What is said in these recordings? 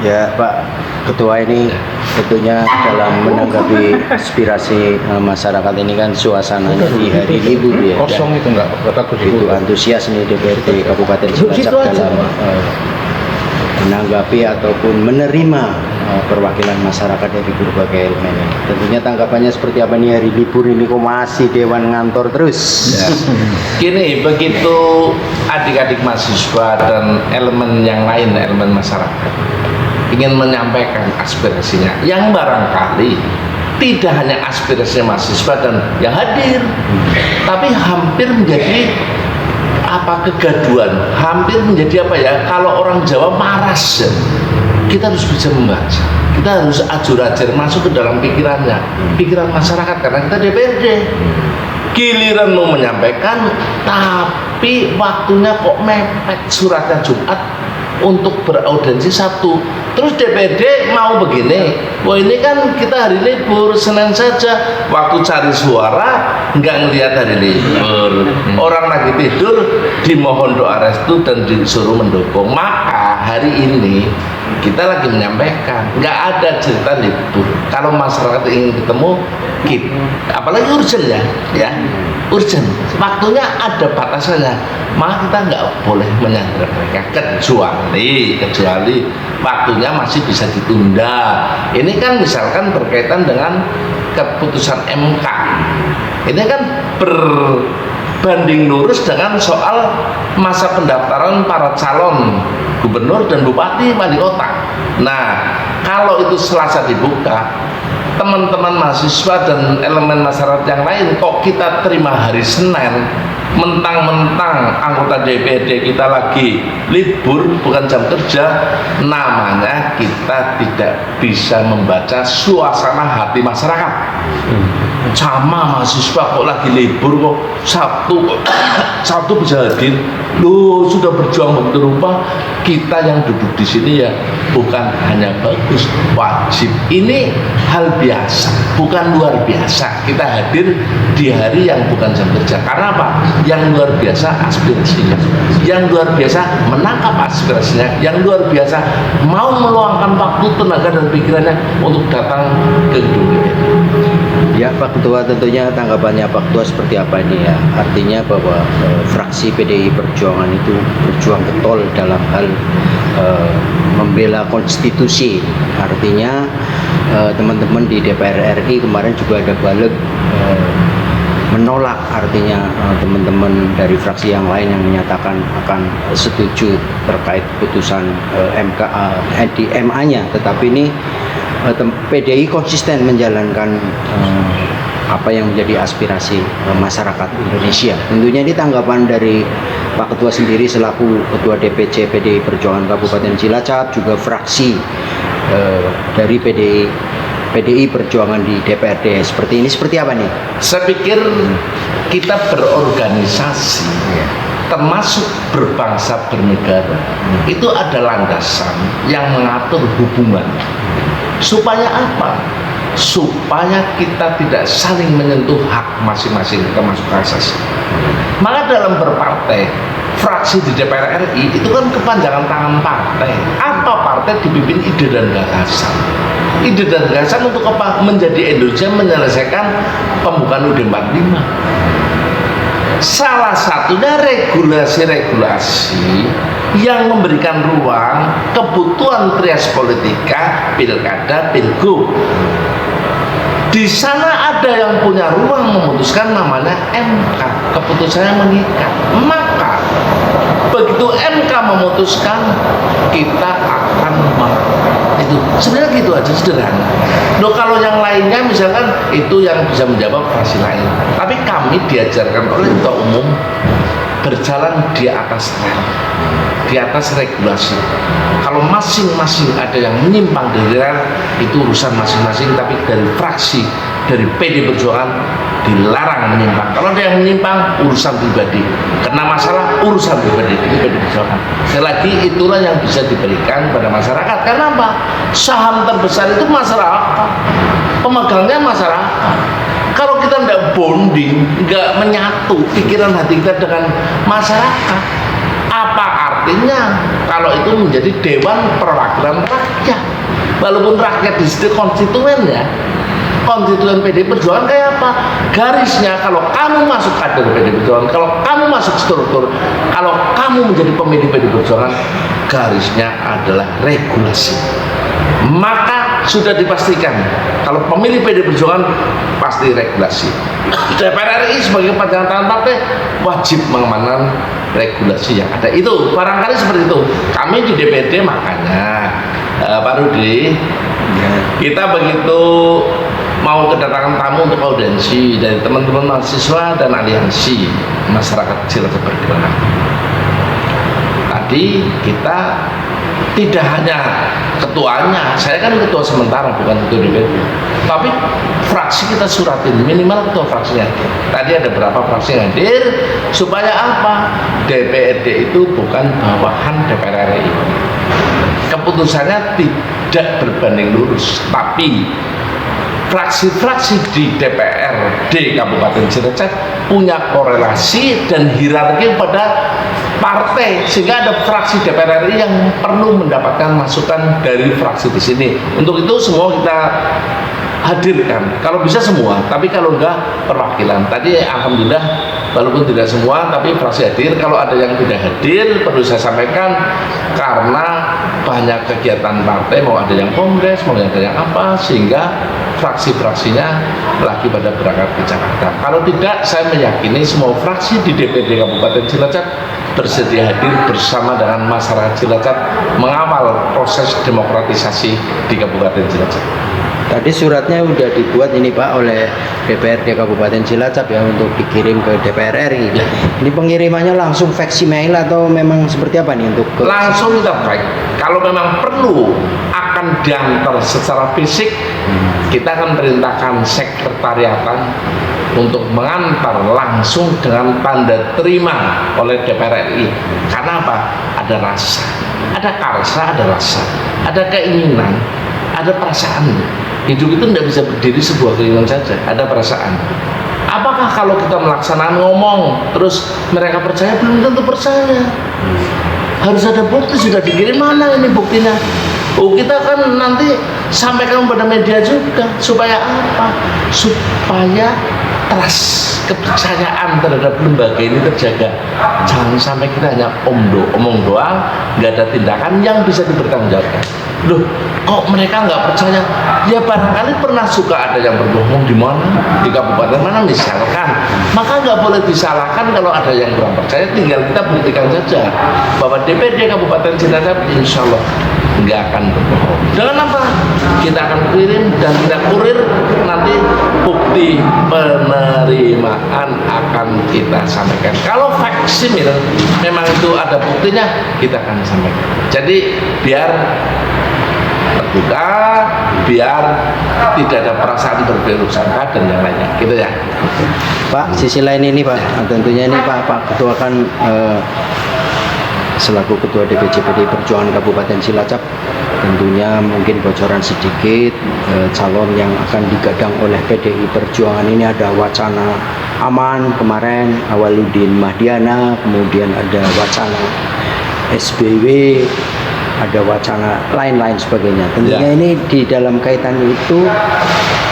Ya Pak Ketua, ini tentunya dalam menanggapi aspirasi masyarakat ini kan suasananya di hari libur ya. Kosong itu enggak bagus itu antusias nih DPRD Kabupaten Cilacap dalam menanggapi ataupun menerima perwakilan masyarakat dari berbagai elemen. Tentunya tanggapannya seperti apa nih, hari libur ini kok masih dewan ngantor terus? Ya. Gini, begitu adik-adik mahasiswa dan elemen yang lain, elemen masyarakat ingin menyampaikan aspirasinya yang barangkali tidak hanya aspirasi mahasiswa dan yang hadir, tapi hampir menjadi kegaduhan, hampir menjadi kalau orang Jawa maras ya. Kita harus bisa membaca, kita harus ajur-ajur masuk ke dalam pikiran masyarakat, karena kita DPRD. Giliran mau menyampaikan tapi waktunya kok mepet, suratnya Jumat untuk beraudiensi Sabtu. Terus DPRD mau begini, wah ini kan kita hari libur, Senin saja, waktu cari suara nggak ngelihat hari libur, orang lagi tidur dimohon doa restu dan disuruh mendukung. Maka hari ini kita lagi menyampaikan, nggak ada cerita libur. Kalau masyarakat ingin ketemu, apalagi urgent ya urgent, waktunya ada batasannya, maka kita nggak boleh menyandera mereka, kecuali waktunya masih bisa ditunda. Ini kan misalkan berkaitan dengan keputusan MK, ini kan berbanding lurus dengan soal masa pendaftaran para calon gubernur dan bupati wali kota. Nah, kalau itu Selasa dibuka, teman-teman mahasiswa dan elemen masyarakat yang lain kok kita terima hari Senin, mentang-mentang anggota DPRD kita lagi libur, bukan jam kerja, namanya kita tidak bisa membaca suasana hati masyarakat. Sama mahasiswa kok lagi libur, kok Sabtu bisa hadir. Loh, sudah berjuang begitu rupa. Kita yang duduk di sini ya bukan hanya bagus, wajib. Ini hal biasa, bukan luar biasa. Kita hadir di hari yang bukan jam kerja. Karena apa? Yang luar biasa aspirasinya, yang luar biasa menangkap aspirasinya, yang luar biasa mau meluangkan waktu, tenaga dan pikirannya untuk datang ke gedung DPRD. Ya Pak Ketua, tentunya tanggapannya Pak Ketua seperti apa ini ya? Artinya bahwa fraksi PDI Perjuangan itu berjuang betul dalam hal membela konstitusi. Artinya teman-teman di DPR RI kemarin juga ada balik menolak, artinya teman-teman dari fraksi yang lain yang menyatakan akan setuju terkait putusan MK di MA-nya, tetapi ini PDI konsisten menjalankan apa yang menjadi aspirasi masyarakat Indonesia. Tentunya ini tanggapan dari Pak Ketua sendiri selaku Ketua DPC PDI Perjuangan Kabupaten Cilacap, juga fraksi dari PDI Perjuangan di DPRD seperti ini, seperti apa nih? Saya pikir kita berorganisasi, termasuk berbangsa bernegara, itu ada landasan yang mengatur hubungan. Supaya apa? Supaya kita tidak saling menyentuh hak masing-masing, termasuk asasi. Maka dalam berpartai, fraksi di DPR RI itu kan kepanjangan tangan partai. Apa partai dipimpin ide dan gagasan. Ide dan gagasan untuk apa? Menjadi Indonesia menyelesaikan pembukaan UUD 45. Salah satunya regulasi-regulasi yang memberikan ruang kebutuhan trias politika, pilkada, pilgub. Di sana ada yang punya ruang memutuskan, namanya MK, keputusannya mengikat. Maka begitu MK memutuskan, kita akan itu sebenarnya gitu aja, sederhana. Loh, kalau yang lainnya misalkan itu yang bisa menjawab fraksi lain, tapi kami diajarkan oleh ketua umum berjalan di atas rel, di atas regulasi. Kalau masing-masing ada yang menyimpang dari rel, itu urusan masing-masing, tapi dari fraksi, dari PD Perjuangan dilarang menyimpang. Kalau ada yang menyimpang, urusan pribadi. Kena masalah, urusan pribadi dari PD Perjuangan. Sekali lagi, itulah yang bisa diberikan pada masyarakat. Karena apa? Saham terbesar itu masyarakat, pemegangnya masyarakat. Kalau kita tidak bonding, nggak menyatu pikiran hati kita dengan masyarakat, apa artinya kalau itu menjadi Dewan Perwakilan Rakyat, walaupun rakyat di situ konstituen ya, konstituen PDI Perjuangan kayak apa? Garisnya kalau kamu masuk kader PDI Perjuangan, kalau kamu masuk struktur, kalau kamu menjadi pemilih PDI Perjuangan, garisnya adalah regulasi. Maka sudah dipastikan kalau pemilih PDI Perjuangan pasti regulasi. DPR RI sebagai pegangan tangan partai wajib mengamankan regulasi yang ada. Itu barangkali seperti itu. Kami di DPD makanya Pak Rudi, kita begitu mau kedatangan tamu untuk audiensi dari teman-teman mahasiswa dan aliansi masyarakat Cilacap Bergerak. Tadi kita tidak hanya ketuanya, saya kan ketua sementara bukan ketua DPD, tapi fraksi kita suratin minimal ketua fraksinya. Tadi ada berapa fraksi yang hadir supaya apa? DPRD itu bukan bawahan DPR RI. Keputusannya tidak berbanding lurus, tapi fraksi-fraksi di DPRD Kabupaten Cilacap punya korelasi dan hierarki pada partai, sehingga ada fraksi DPR RI yang perlu mendapatkan masukan dari fraksi di sini. Untuk itu semua kita hadirkan, kalau bisa semua, tapi kalau enggak perwakilan. Tadi alhamdulillah walaupun tidak semua tapi fraksi hadir. Kalau ada yang tidak hadir perlu saya sampaikan karena banyak kegiatan partai, mau ada yang kongres, mau ada yang apa, sehingga fraksi-fraksinya lagi pada berangkat ke Jakarta. Kalau tidak, saya meyakini semua fraksi di DPD Kabupaten Cilacap bersedia hadir bersama dengan masyarakat Cilacap mengawal proses demokratisasi di Kabupaten Cilacap. Tadi suratnya udah dibuat ini Pak oleh DPRD Kabupaten Cilacap ya untuk dikirim ke DPR RI. Ya. Ini pengirimannya langsung fax email atau memang seperti apa nih untuk langsung kita fax. Kalau memang perlu akan diantar secara fisik, kita akan perintahkan sekretariatan untuk mengantar langsung dengan tanda terima oleh DPR RI. Karena apa? Ada rasa, ada karsa, ada rasa, ada keinginan, ada perasaan. Hidup itu tidak bisa berdiri sebuah keinginan saja, ada perasaan. Apakah kalau kita melaksanakan ngomong terus mereka percaya? Belum tentu percaya. Harus ada bukti, sudah dikirim, mana ini buktinya? Oh, kita kan nanti sampaikan pada media juga. Supaya apa? Supaya trust, kepercayaan terhadap lembaga ini terjaga. Jangan sampai kita hanya omong doang, nggak ada tindakan yang bisa dipertanggungjawabkan. Loh, kok mereka nggak percaya? Ya barangkali pernah suka ada yang berbohong di mana, di kabupaten mana misalkan. Maka nggak boleh disalahkan kalau ada yang kurang percaya. Tinggal kita buktikan saja bahwa DPD Kabupaten Cilacap insya Allah nggak akan berbohong. Dengan apa? Kita akan kirim dan kita kurir, nanti bukti penerimaan akan kita sampaikan. Kalau faksimil memang itu ada buktinya, kita akan sampaikan. Jadi biar terbuka, biar tidak ada perasaan berbelok sangka dan yang lainnya, gitu ya. Pak, sisi lain ini Pak, tentunya ini Pak Ketua kan selaku Ketua DPC PDI Perjuangan Kabupaten Cilacap, tentunya mungkin bocoran sedikit calon yang akan digadang oleh PDI Perjuangan ini ada wacana Aman kemarin, Awaludin Mahdiana, kemudian ada wacana SBW, ada wacana lain-lain sebagainya. Tentunya ini di dalam kaitan itu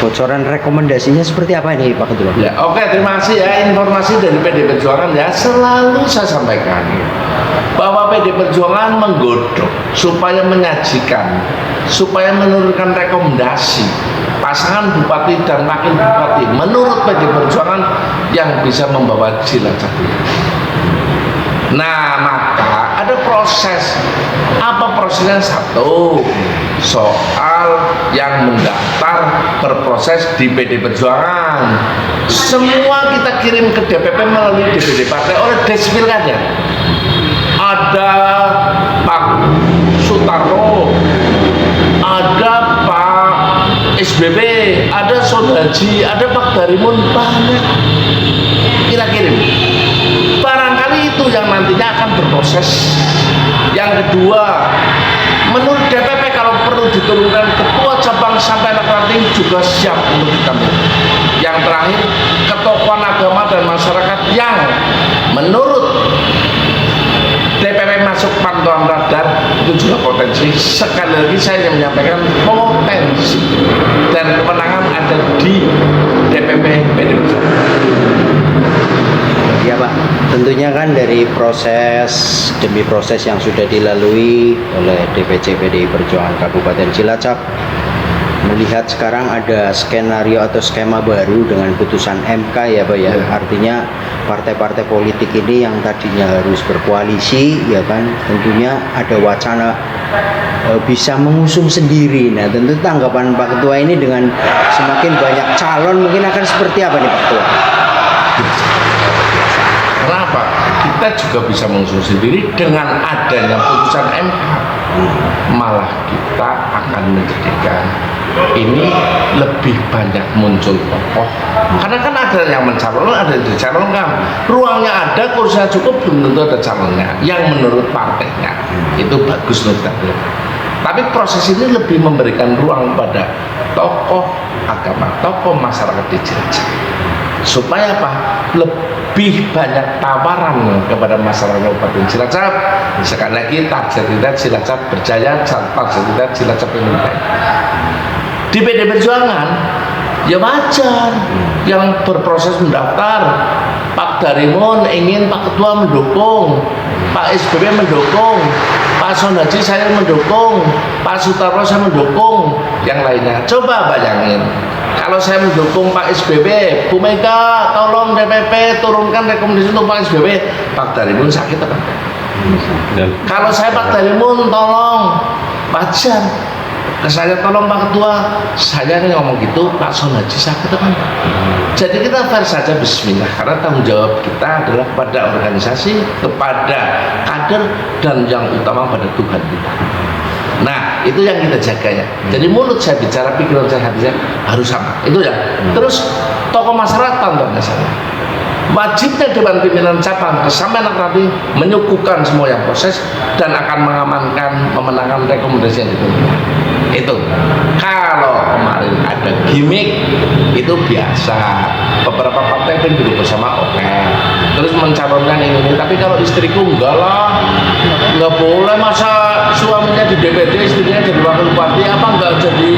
bocoran rekomendasinya seperti apa ini Pak Ketua? Ya, oke, terima kasih ya informasi dari PDI Perjuangan ya. Selalu saya sampaikan bahwa PDI Perjuangan menggodok supaya menyajikan, supaya menurunkan rekomendasi pasangan bupati dan wakil bupati menurut PDI Perjuangan yang bisa membawa Cilacap. Nah, maka ada proses. Apa prosesnya? Satu, soal yang mendaftar berproses di PDI Perjuangan. Semua kita kirim ke DPP melalui DPD partai oleh Despilkada. Ada Pak Sutarno, ada Pak SBB, ada Sodaji, ada Pak Darimun, banyak kita kirim. Barangkali itu yang nantinya akan berproses. Yang kedua, menurut DPP kalau perlu diturunkan ketua cabang sampai anak ranting juga siap untuk ditampung. Yang terakhir, ketokohan agama dan masyarakat yang menurut DPP masuk pantauan radar itu juga potensi. Sekali lagi saya ingin menyampaikan potensi dan kemenangan ada di DPP PDI Perjuangan. Ya Pak, tentunya kan dari proses demi proses yang sudah dilalui oleh DPC PDI Perjuangan Kabupaten Cilacap, melihat sekarang ada skenario atau skema baru dengan putusan MK ya Pak ya. Artinya partai-partai politik ini yang tadinya harus berkoalisi ya kan, tentunya ada wacana bisa mengusung sendiri. Nah tentu tanggapan Pak Ketua ini dengan semakin banyak calon mungkin akan seperti apa nih Pak Ketua? Kenapa? Kita juga bisa mengusung sendiri dengan adanya putusan MK. Malah kita akan menjadikan ini lebih banyak muncul tokoh. Karena kan ada yang mencalonkan, ada yang dicalonkan. Ruangnya ada, kursinya cukup, belum tentu ada calonnya. Yang menurut partainya itu bagus menurut kita. Tapi proses ini lebih memberikan ruang pada tokoh agama, tokoh masyarakat di Cilacap. Supaya apa? Lebih banyak tawaran kepada masyarakat Kabupaten Cilacap. Sekali lagi target kita Cilacap berjaya, target kita Cilacap yang baik. Di PDI Perjuangan ya wajar yang berproses mendaftar. Pak Darimun ingin Pak Ketua mendukung, Pak SBY mendukung, Pak Sonaji saya mendukung, Pak Sutarno saya mendukung, yang lainnya. Coba bayangin, kalau saya mendukung Pak SBY, Bu Mega tolong DPP turunkan rekomendasi untuk Pak SBY, Pak Darimun sakit apa? Kalau saya Pak Darimun tolong wajar, saya tolong Pak Ketua, saya ngomong gitu, Pak Sonaji sakit apa? Jadi kita fair saja bismillah, karena tanggung jawab kita adalah pada organisasi, kepada kader, dan yang utama pada Tuhan kita. Nah, itu yang kita jaga ya. Jadi mulut saya bicara, pikiran saya, hati saya harus sama. Itu ya. Terus tokoh masyarakat tantangannya sama. Wajibnya Dewan Pimpinan Cabang bersama anak nanti menyuguhkan semua yang proses dan akan mengamankan, memenangkan rekomendasi yang ditentukan. Itu kalau kemarin ada gimmick itu biasa, beberapa partai pun duduk bersama oke, terus mencalonkan ini, tapi kalau istriku enggak lah, enggak boleh, masa suaminya di DPD istrinya jadi wakil bupati, apa enggak jadi